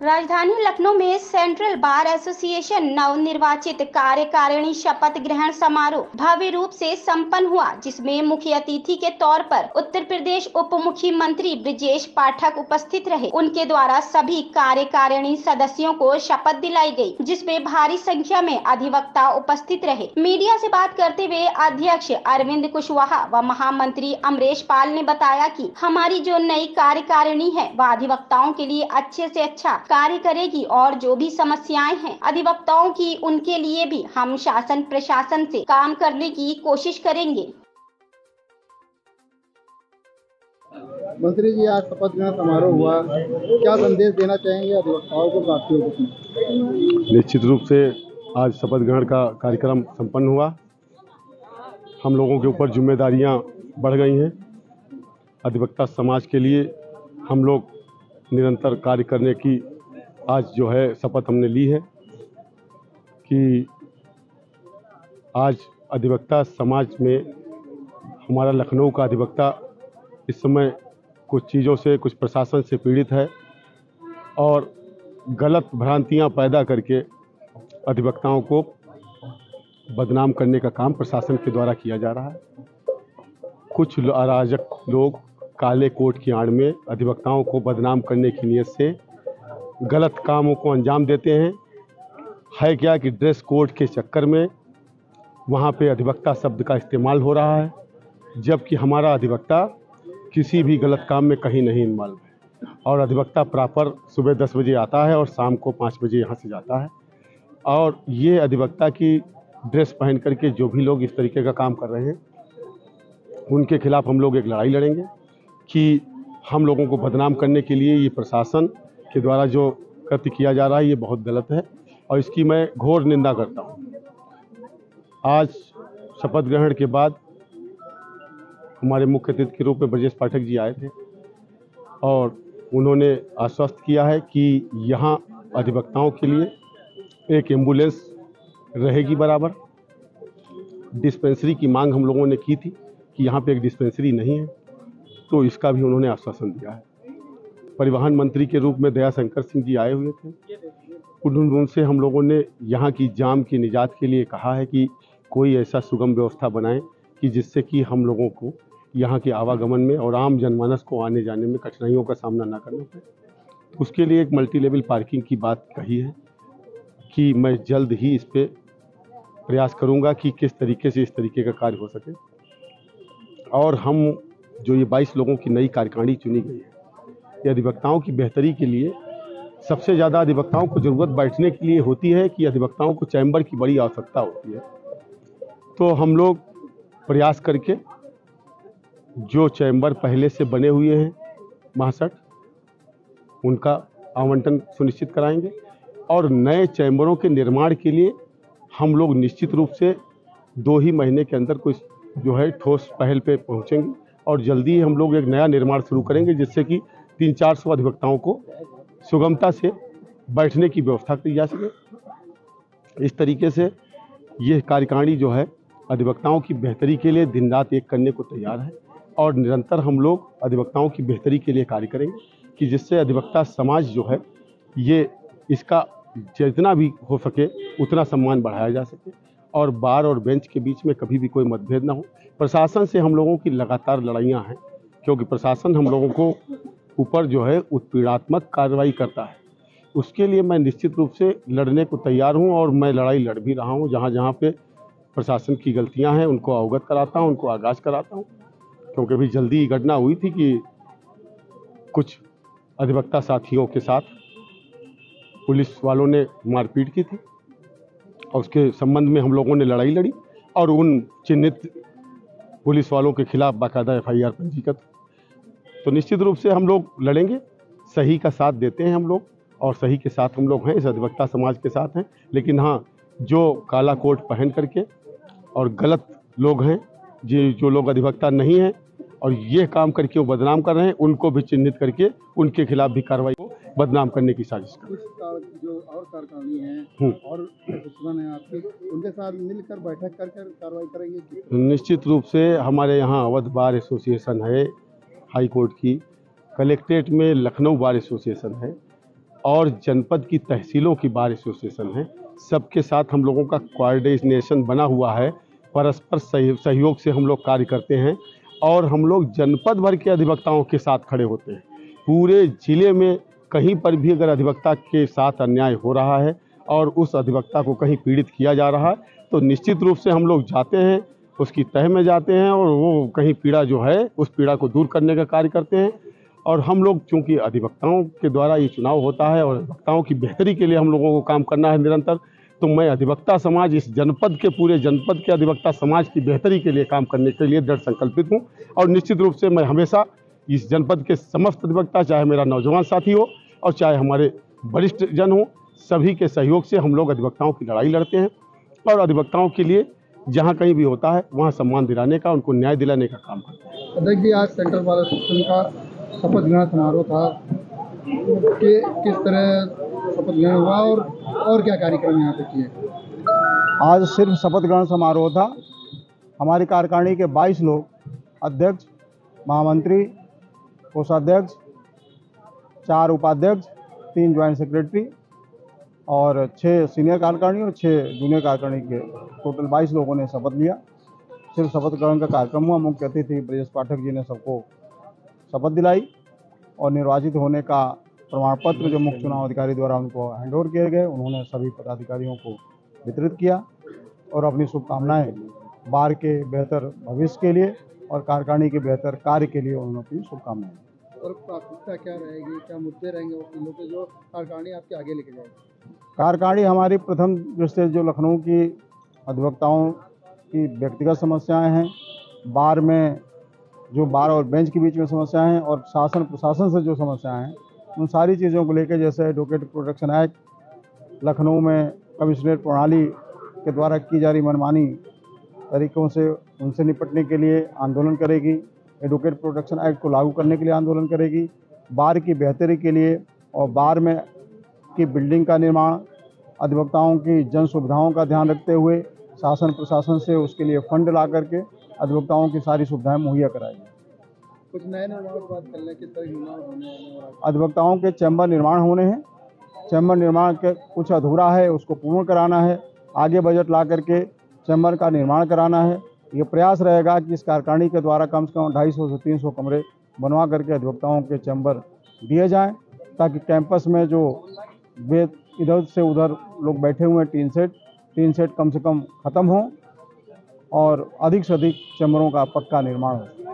राजधानी लखनऊ में central bar association नवनिर्वाचित कार्यकारिणी शपथ ग्रहण समारोह भव्य रूप से संपन्न हुआ, जिसमें मुख्य अतिथि के तौर पर उत्तर प्रदेश उप मुख्यमंत्री ब्रजेश पाठक उपस्थित रहे। उनके द्वारा सभी कार्यकारिणी सदस्यों को शपथ दिलाई गई, जिसमें भारी संख्या में अधिवक्ता उपस्थित रहे। मीडिया से बात करते हुए अध्यक्ष अरविंद कुशवाहा व महामंत्री अमरेश पाल ने बताया कि हमारी जो नई कार्यकारिणी है वह अधिवक्ताओं के लिए अच्छे से अच्छा कार्य करेगी और जो भी समस्याएं हैं अधिवक्ताओं की, उनके लिए भी हम शासन प्रशासन से काम करने की कोशिश करेंगे। मंत्री जी, आज शपथ ग्रहण समारोह हुआ, क्या संदेश देना चाहेंगे अधिवक्ताओं को, प्राप्तियों को? निश्चित रूप से आज शपथ ग्रहण का कार्यक्रम संपन्न हुआ। हम लोगों के ऊपर जिम्मेदारियां बढ़ गई हैं। अधिवक्ता समाज के लिए हम लोग निरंतर कार्य करने की आज जो है शपथ हमने ली है कि आज अधिवक्ता समाज में हमारा लखनऊ का अधिवक्ता इस समय कुछ चीज़ों से, कुछ प्रशासन से पीड़ित है और गलत भ्रांतियां पैदा करके अधिवक्ताओं को बदनाम करने का काम प्रशासन के द्वारा किया जा रहा है। कुछ अराजक लोग काले कोट की आड़ में अधिवक्ताओं को बदनाम करने की नीयत से गलत कामों को अंजाम देते हैं। है क्या कि ड्रेस कोड के चक्कर में वहाँ पे अधिवक्ता शब्द का इस्तेमाल हो रहा है, जबकि हमारा अधिवक्ता किसी भी गलत काम में कहीं नहीं इन्वॉल्व है और अधिवक्ता प्रॉपर सुबह 10 बजे आता है और शाम को 5 बजे यहाँ से जाता है। और ये अधिवक्ता की ड्रेस पहन करके जो भी लोग इस तरीके का काम कर रहे हैं उनके खिलाफ हम लोग एक लड़ाई लड़ेंगे कि हम लोगों को बदनाम करने के लिए ये प्रशासन के द्वारा जो कृत्य किया जा रहा है ये बहुत गलत है और इसकी मैं घोर निंदा करता हूँ। आज शपथ ग्रहण के बाद हमारे मुख्य अतिथि के रूप में ब्रजेश पाठक जी आए थे और उन्होंने आश्वस्त किया है कि यहाँ अधिवक्ताओं के लिए एक एम्बुलेंस रहेगी बराबर। डिस्पेंसरी की मांग हम लोगों ने की थी कि यहाँ पे एक डिस्पेंसरी नहीं है, तो इसका भी उन्होंने आश्वासन दिया है। परिवहन मंत्री के रूप में दया शंकर सिंह जी आए हुए थे, उनसे हम लोगों ने यहाँ की जाम की निजात के लिए कहा है कि कोई ऐसा सुगम व्यवस्था बनाएं कि जिससे कि हम लोगों को यहाँ के आवागमन में और आम जनमानस को आने जाने में कठिनाइयों का सामना ना करना पड़े। उसके लिए एक मल्टी लेवल पार्किंग की बात कही है कि मैं जल्द ही इस पर प्रयास करूँगा कि किस तरीके से इस तरीके का कार्य हो सके। और हम जो ये 22 लोगों की नई कार्यकारिणी चुनी गई है, ये अधिवक्ताओं की बेहतरी के लिए, सबसे ज़्यादा अधिवक्ताओं को ज़रूरत बैठने के लिए होती है कि अधिवक्ताओं को चैम्बर की बड़ी आवश्यकता होती है। तो हम लोग प्रयास करके जो चैम्बर पहले से बने हुए हैं 62, उनका आवंटन सुनिश्चित कराएंगे और नए चैम्बरों के निर्माण के लिए हम लोग निश्चित रूप से 2 ही महीने के अंदर कुछ जो है ठोस पहल पे पहुंचेंगे और जल्दी ही हम लोग एक नया निर्माण शुरू करेंगे जिससे कि 300-400 अधिवक्ताओं को सुगमता से बैठने की व्यवस्था की जा सके। इस तरीके से ये कार्यकारिणी जो है अधिवक्ताओं की बेहतरी के लिए दिन रात एक करने को तैयार है और निरंतर हम लोग अधिवक्ताओं की बेहतरी के लिए कार्य करेंगे कि जिससे अधिवक्ता समाज जो है ये इसका जितना भी हो सके उतना सम्मान बढ़ाया जा सके और बार और बेंच के बीच में कभी भी कोई मतभेद ना हो। प्रशासन से हम लोगों की लगातार लड़ाइयाँ हैं क्योंकि प्रशासन हम लोगों को ऊपर जो है उत्पीड़नात्मक कार्रवाई करता है। उसके लिए मैं निश्चित रूप से लड़ने को तैयार हूं और मैं लड़ाई लड़ भी रहा हूं। जहां जहां पे प्रशासन की गलतियां हैं उनको अवगत कराता हूं, उनको आगाज कराता हूं। क्योंकि अभी जल्दी घटना हुई थी कि कुछ अधिवक्ता साथियों के साथ पुलिस वालों ने मारपीट की थी और उसके संबंध में हम लोगों ने लड़ाई लड़ी और उन चिन्हित पुलिस वालों के खिलाफ बाकायदा FIR पंजीकृत। तो निश्चित रूप से हम लोग लड़ेंगे, सही का साथ देते हैं हम लोग और सही के साथ हम लोग हैं, इस अधिवक्ता समाज के साथ हैं। लेकिन हाँ, जो काला कोट पहन करके और गलत लोग हैं, जो लोग अधिवक्ता नहीं हैं और ये काम करके वो बदनाम कर रहे हैं, उनको भी चिन्हित करके उनके खिलाफ भी कार्रवाई को बदनाम करने की साजिश कर रहे हैं। जो और कार्यकारिणी हैं और दुश्मन हैं आपके, उनके साथ मिलकर बैठक कर कार्रवाई करेंगे। निश्चित रूप से हमारे यहाँ अवध बार एसोसिएशन है हाई कोर्ट की, कलेक्ट्रेट में लखनऊ बार एसोसिएशन है और जनपद की तहसीलों की बार एसोसिएशन है, सबके साथ हम लोगों का कोऑर्डिनेशन बना हुआ है। परस्पर सहयोग से हम लोग कार्य करते हैं और हम लोग जनपद भर के अधिवक्ताओं के साथ खड़े होते हैं। पूरे जिले में कहीं पर भी अगर अधिवक्ता के साथ अन्याय हो रहा है और उस अधिवक्ता को कहीं पीड़ित किया जा रहा है तो निश्चित रूप से हम लोग जाते हैं, उसकी तह में जाते हैं और वो कहीं पीड़ा जो है उस पीड़ा को दूर करने का कार्य करते हैं। और हम लोग चूँकि अधिवक्ताओं के द्वारा ये चुनाव होता है और अधिवक्ताओं की बेहतरी के लिए हम लोगों को काम करना है निरंतर, तो मैं अधिवक्ता समाज, इस जनपद के पूरे जनपद के अधिवक्ता समाज की बेहतरी के लिए काम करने के लिए दृढ़ संकल्पित हूँ। और निश्चित रूप से मैं हमेशा इस जनपद के समस्त अधिवक्ता, चाहे मेरा नौजवान साथी हो और चाहे हमारे वरिष्ठ जन हो, सभी के सहयोग से हम लोग अधिवक्ताओं की लड़ाई लड़ते हैं और अधिवक्ताओं के लिए जहाँ कहीं भी होता है वहाँ सम्मान दिलाने का, उनको न्याय दिलाने का काम करते हैं। अध्यक्ष जी, आज सेंट्रल बार एसोसिएशन का शपथ ग्रहण समारोह था कि किस तरह शपथ ग्रहण हुआ और क्या कार्यक्रम यहाँ पे किए? आज सिर्फ शपथ ग्रहण समारोह था। हमारी कार्यकारिणी के 22 लोग, अध्यक्ष, महामंत्री, कोषाध्यक्ष, 4 उपाध्यक्ष, 3 ज्वाइंट सेक्रेटरी और 6 सीनियर कार्यकारिणी और 6 जूनियर कार्यकारिणी के टोटल 22 लोगों ने शपथ लिया। सिर्फ शपथ ग्रहण का कार्यक्रम हुआ। मुख्य अतिथि ब्रजेश पाठक जी ने सबको शपथ दिलाई और निर्वाचित होने का प्रमाण पत्र जो मुख्य चुनाव अधिकारी द्वारा उनको हैंडओवर किए गए, उन्होंने सभी पदाधिकारियों को वितरित किया और अपनी शुभकामनाएं बार के बेहतर भविष्य के लिए और कार्यकारिणी के बेहतर कार्य के लिए उन्होंने अपनी शुभकामनाएं। और प्राथमिकता क्या रहेगी, क्या मुद्दे रहेंगे वकीलों के जो कार्यकारिणी आपके आगे लेके जाएगी? कार्यकारिणी हमारी प्रथम दृष्टि से जो लखनऊ की अधिवक्ताओं की व्यक्तिगत समस्याएं हैं, बार में जो बार और बेंच के बीच में समस्याएं हैं और शासन प्रशासन से जो समस्याएं हैं, उन सारी चीज़ों को लेकर, जैसे एडवोकेट प्रोटेक्शन एक्ट, लखनऊ में कमिश्नरेट प्रणाली के द्वारा की जा रही मनमानी तरीकों से उनसे निपटने के लिए आंदोलन करेगी। एडवोकेट प्रोटेक्शन एक्ट को लागू करने के लिए आंदोलन करेगी। बार की बेहतरी के लिए और बार में की बिल्डिंग का निर्माण, अधिवक्ताओं की जन सुविधाओं का ध्यान रखते हुए शासन प्रशासन से उसके लिए फंड ला करके अधिवक्ताओं की सारी सुविधाएं मुहैया कराएगी। कुछ नए निर्माण की बात कर लें, किस तरह निर्माण होने वाले हैं? अधिवक्ताओं के चैम्बर निर्माण होने हैं। चैम्बर निर्माण के कुछ अधूरा है, उसको पूर्ण कराना है। आगे बजट ला करके चैम्बर का निर्माण कराना है। ये प्रयास रहेगा कि इस कार्यकारिणी के द्वारा कम से कम 250 से 300 कमरे बनवा करके अधिवक्ताओं के चैम्बर दिए जाएं, ताकि कैंपस में जो इधर से उधर लोग बैठे हुए हैं टीन सेट कम से कम ख़त्म हो और अधिक से अधिक चैम्बरों का पक्का निर्माण हो।